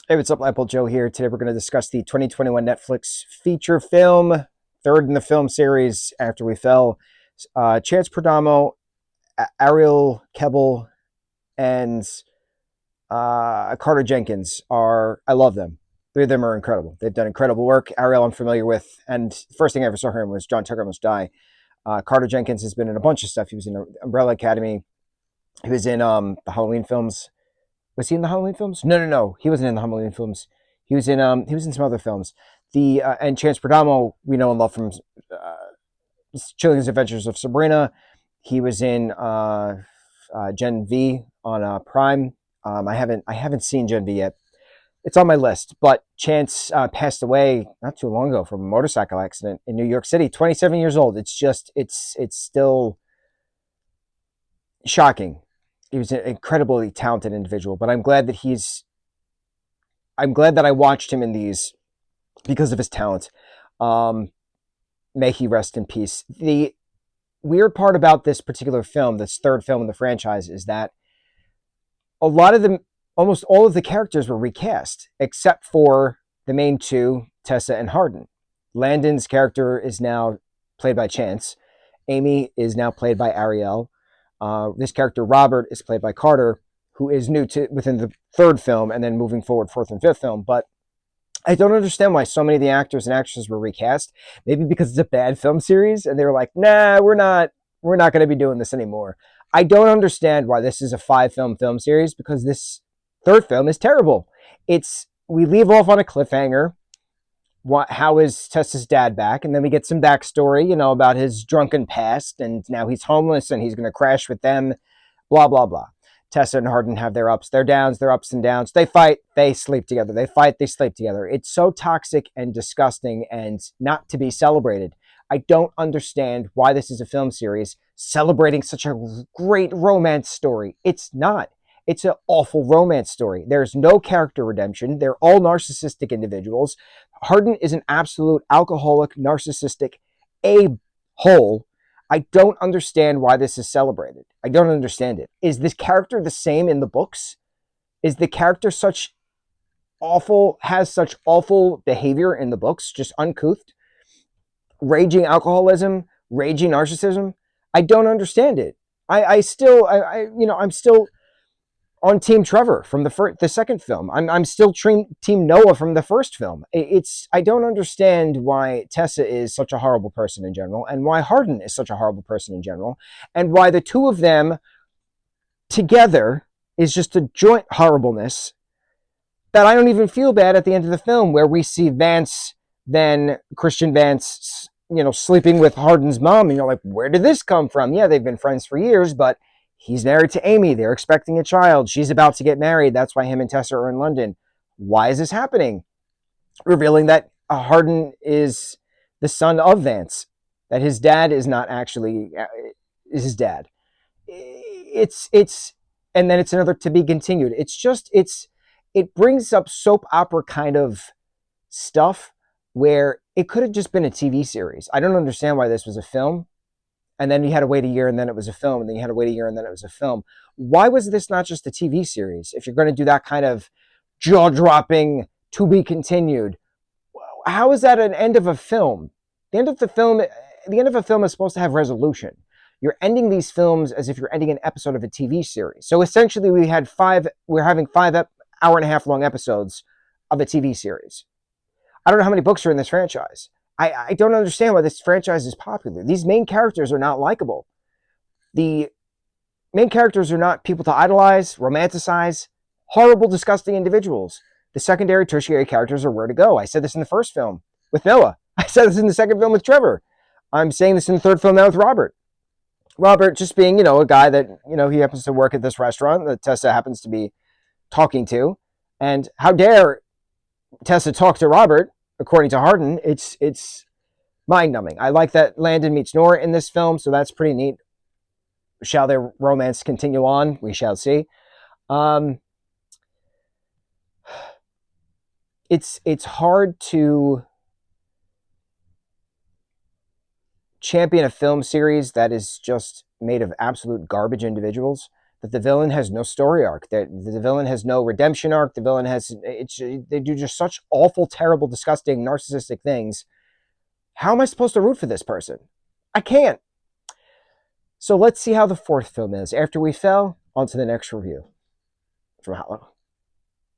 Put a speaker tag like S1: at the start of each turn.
S1: Hey, what's up, lightboltjoe here. Today we're going to discuss the 2021 Netflix feature film, third in the film series after we fell. Chance Perdomo, Ariel Kebel, and Carter Jenkins I love them. Three of them are incredible. They've done incredible work. Ariel I'm familiar with, and the first thing I ever saw him was John Tucker Must Die. Carter Jenkins has been in a bunch of stuff. He was in Umbrella Academy. He was in the Halloween films. Was he in the Halloween films? No, no, no. He wasn't in the Halloween films. He was in some other films. The and Chance Perdomo we know and love from Chilling Adventures of Sabrina. He was in Gen V on Prime. I haven't seen Gen V yet. It's on my list, but Chance passed away not too long ago from a motorcycle accident in New York City. 27 years old. It's still shocking. He was an incredibly talented individual, but I'm glad that I watched him in these because of his talent. Um, May he rest in peace. The weird part about this particular film, this third film in the franchise, is that a lot of them, almost all of the characters were recast, except for the main two, Tessa and Hardin. Landon's character is now played by Chance. Amy is now played by Ariel. This character, Robert, is played by Carter, who is new to within the third film and then moving forward, fourth and fifth film. But I don't understand why so many of the actors and actresses were recast. Maybe because it's a bad film series and they were like, nah, we're not going to be doing this anymore. I don't understand why this is a 5 film series because this third film is terrible. We leave off on a cliffhanger. How is Tessa's dad back? And then we get some backstory, about his drunken past, and now he's homeless and he's going to crash with them, blah, blah, blah. Tessa and Hardin have their ups, their downs, their ups and downs. They fight, they sleep together. They fight, they sleep together. It's so toxic and disgusting and not to be celebrated. I don't understand why this is a film series celebrating such a great romance story. It's not. It's an awful romance story. There's no character redemption. They're all narcissistic individuals. Hardin is an absolute alcoholic, narcissistic a-hole. I don't understand why this is celebrated. I don't understand it. Is this character the same in the books? Is the character has such awful behavior in the books, just uncouth, raging alcoholism, raging narcissism? I don't understand it. I'm still on Team Trevor from the second film. I'm still Team Noah from the first film. I don't understand why Tessa is such a horrible person in general, and why Hardin is such a horrible person in general, and why the two of them together is just a joint horribleness that I don't even feel bad at the end of the film, where we see Christian Vance, sleeping with Hardin's mom, and you're like, where did this come from? Yeah, they've been friends for years, but he's married to Amy. They're expecting a child. She's about to get married. That's why him and Tessa are in London. Why is this happening? Revealing that Hardin is the son of Vance, that his dad is not actually is his dad. And then it's another to be continued. It brings up soap opera kind of stuff where it could have just been a TV series. I don't understand why this was a film. And then you had to wait a year and then it was a film, and then you had to wait a year and then it was a film. Why was this not just a TV series? If you're going to do that kind of jaw-dropping, to be continued, how is that an end of a film? The end of a film is supposed to have resolution. You're ending these films as if you're ending an episode of a TV series. So essentially we're having 5 hour-and-a-half long episodes of a TV series. I don't know how many books are in this franchise. I don't understand why this franchise is popular. These main characters are not likable. The main characters are not people to idolize, romanticize, horrible, disgusting individuals. The secondary, tertiary characters are where to go. I said this in the first film with Noah. I said this in the second film with Trevor. I'm saying this in the third film now with Robert. Robert just being, a guy that, he happens to work at this restaurant that Tessa happens to be talking to. And how dare Tessa talk to Robert? According to Hardin, it's mind-numbing. I like that Landon meets Nora in this film, so that's pretty neat. Shall their romance continue on? We shall see. It's hard to champion a film series that is just made of absolute garbage individuals that the villain has no story arc, that the villain has no redemption arc. The villain has, they do just such awful, terrible, disgusting, narcissistic things. How am I supposed to root for this person? I can't. So let's see how the fourth film is. After we fell, on to the next review. Mahalo.